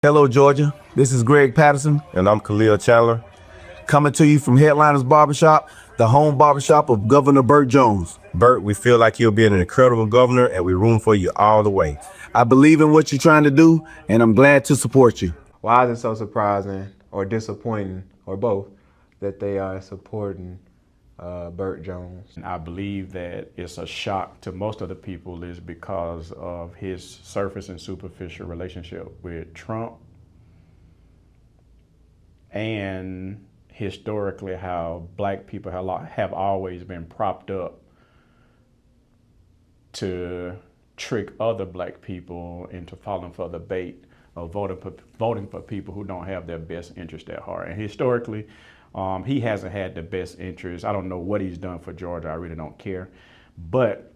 Hello, Georgia. This is Greg Patterson. And I'm Khalil Chandler. Coming to you from Headliners Barbershop, the home barbershop of Governor Burt Jones. Burt, we feel like you'll be an incredible governor, and we're rooting for you all the way. I believe in what you're trying to do, and I'm glad to support you. Why is it so surprising or disappointing, or both, that they are supporting Burt Jones? I believe that it's a shock to most of the people is because of his surface and superficial relationship with Trump, and historically how black people have always been propped up to trick other black people into falling for the bait of voting for people who don't have their best interest at heart. And historically, he hasn't had the best interest. I don't know what he's done for Georgia. I really don't care. But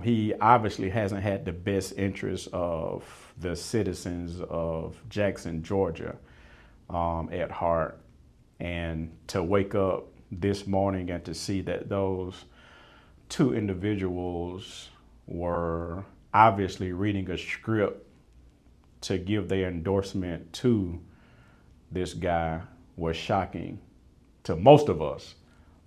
he obviously hasn't had the best interest of the citizens of Jackson, Georgia at heart. And to wake up this morning and to see that those two individuals were obviously reading a script to give their endorsement to this guy was shocking to most of us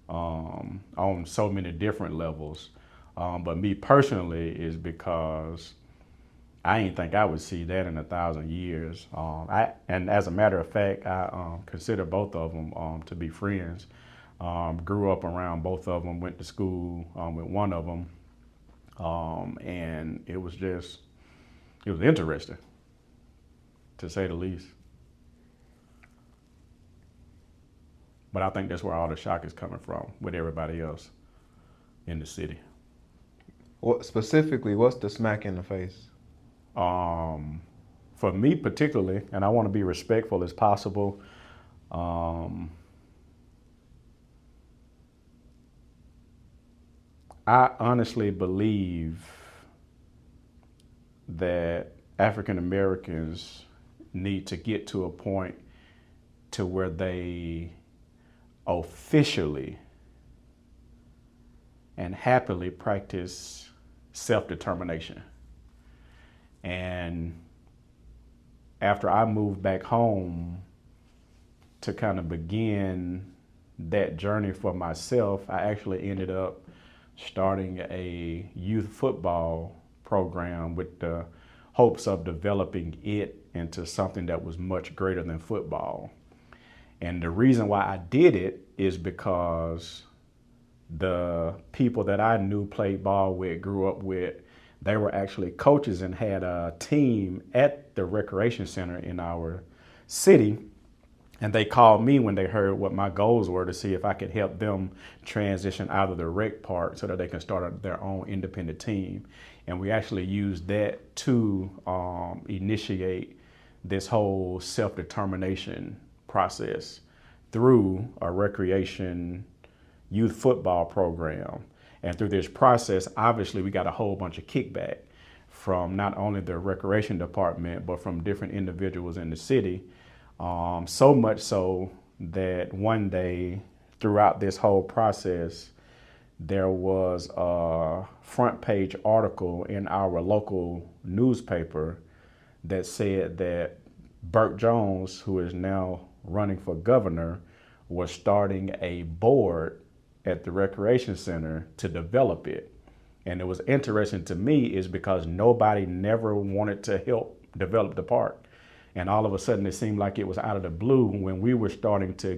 on so many different levels. But me personally is because I didn't think I would see that in 1,000 years. And as a matter of fact, I consider both of them to be friends. Grew up around both of them, went to school with one of them. And it was interesting, to say the least. But I think that's where all the shock is coming from with everybody else in the city. What specifically, what's the smack in the face? For me particularly, and I want to be respectful as possible, I honestly believe that African Americans need to get to a point to where they officially and happily practice self-determination. And after I moved back home to kind of begin that journey for myself, I actually ended up starting a youth football program with the hopes of developing it into something that was much greater than football. And the reason why I did it is because the people that I knew, played ball with, grew up with, they were actually coaches and had a team at the recreation center in our city. And they called me when they heard what my goals were to see if I could help them transition out of the rec part so that they can start their own independent team. And we actually used that to initiate this whole self-determination process through a recreation youth football program. And through this process, obviously, we got a whole bunch of kickback from not only the recreation department, but from different individuals in the city. So much so that one day throughout this whole process, there was a front page article in our local newspaper that said that Burt Jones, who is now running for governor, was starting a board at the recreation center to develop it. And it was interesting to me is because nobody never wanted to help develop the park. And all of a sudden it seemed like it was out of the blue when we were starting to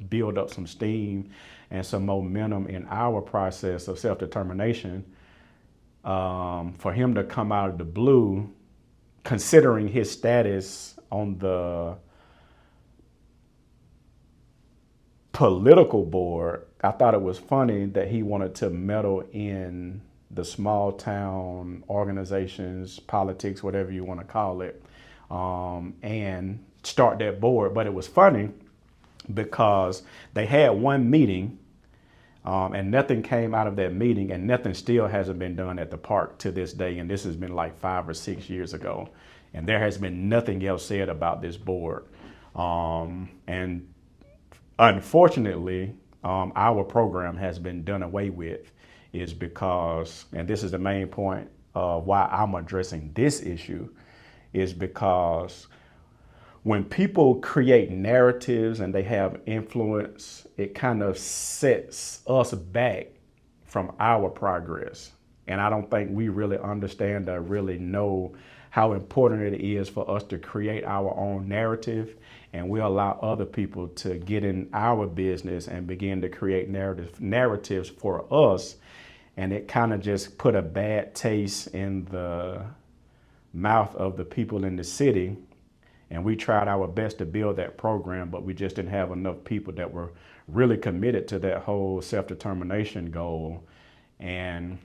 build up some steam and some momentum in our process of self-determination. For him to come out of the blue, considering his status on the political board, I thought it was funny that he wanted to meddle in the small town organizations, politics, whatever you want to call it, and start that board. But it was funny because they had one meeting and nothing came out of that meeting, and nothing still hasn't been done at the park to this day. And this has been like 5 or 6 years ago. And there has been nothing else said about this board. And unfortunately, our program has been done away with is because, and this is the main point of why I'm addressing this issue, is because when people create narratives and they have influence, it kind of sets us back from our progress. And I don't think we really understand or really know how important it is for us to create our own narrative, and we allow other people to get in our business and begin to create narratives for us. And it kind of just put a bad taste in the mouth of the people in the city. And we tried our best to build that program, but we just didn't have enough people that were really committed to that whole self-determination goal. And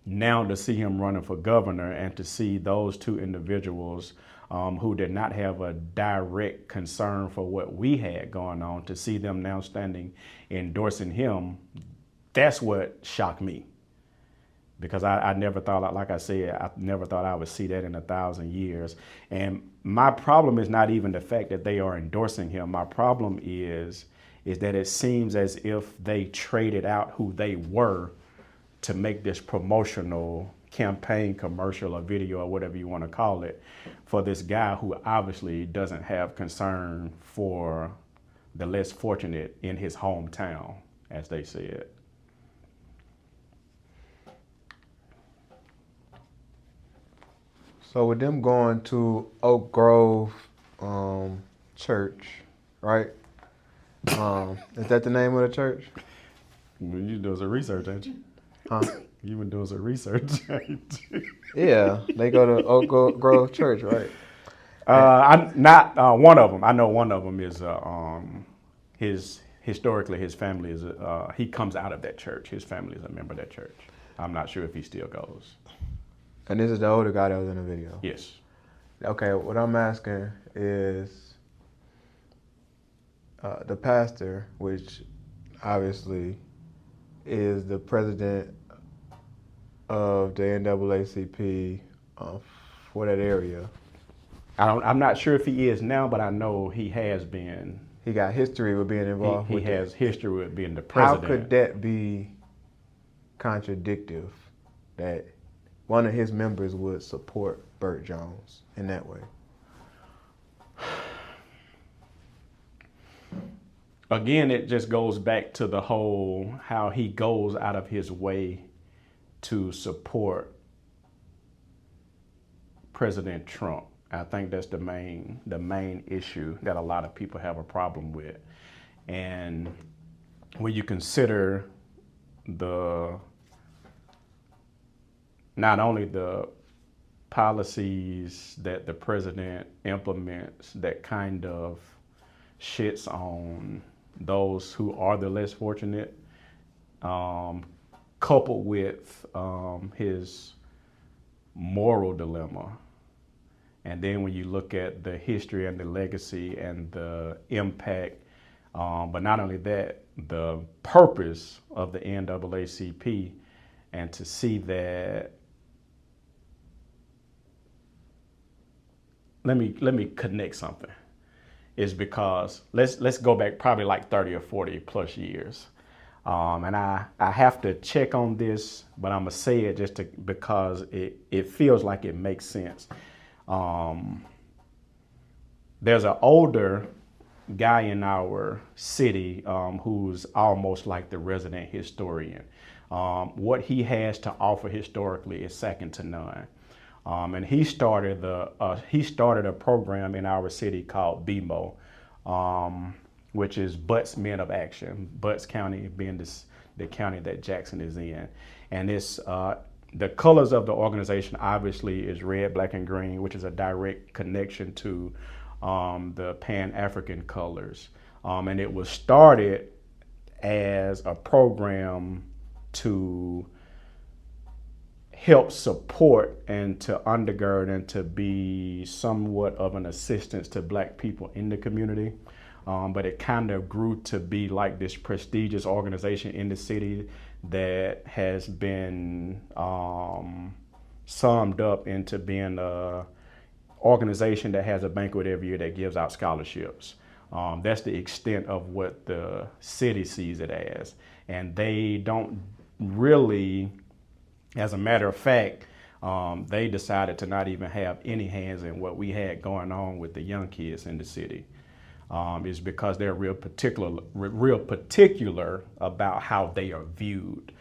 now to see him running for governor and to see those two individuals who did not have a direct concern for what we had going on, to see them now standing endorsing him, that's what shocked me. Because I never thought, like I said, I never thought I would see that in 1,000 years. And my problem is not even the fact that they are endorsing him. My problem is that it seems as if they traded out who they were to make this promotional campaign commercial or video or whatever you want to call it for this guy who obviously doesn't have concern for the less fortunate in his hometown, as they said. So with them going to Oak Grove Church, right? Is that the name of the church? You doing some research, ain't you? Huh? You been doing some research, ain't you? Yeah, they go to Oak Grove Church, right? I'm not one of them. I know one of them is historically his family is he comes out of that church. His family is a member of that church. I'm not sure if he still goes. And this is the older guy that was in the video. Yes. Okay, what I'm asking is the pastor, which obviously is the president of the NAACP for that area. I'm not sure if he is now, but I know he has been. He got history with being involved. He with has it. history with being the president. How could that be contradictive that one of his members would support Burt Jones in that way? Again, it just goes back to the whole how he goes out of his way to support President Trump. I think that's the main issue that a lot of people have a problem with. And when you consider not only the policies that the president implements that kind of shits on those who are the less fortunate, coupled with his moral dilemma. And then when you look at the history and the legacy and the impact, but not only that, the purpose of the NAACP, and to see that, let me connect something, is because let's go back probably like 30 or 40 plus years. And I have to check on this, but I'm gonna say it just because it feels like it makes sense. There's an older guy in our city who's almost like the resident historian. What he has to offer historically is second to none. And he started a program in our city called BMO, which is Butts Men of Action. Butts County being the county that Jackson is in, and it's the colors of the organization obviously is red, black, and green, which is a direct connection to the Pan-African colors. And it was started as a program to help support and to undergird and to be somewhat of an assistance to Black people in the community. But it kind of grew to be like this prestigious organization in the city that has been summed up into being a organization that has a banquet every year that gives out scholarships. That's the extent of what the city sees it as. And they don't really, as a matter of fact, They decided to not even have any hands in what we had going on with the young kids in the city. Is because they're real particular about how they are viewed.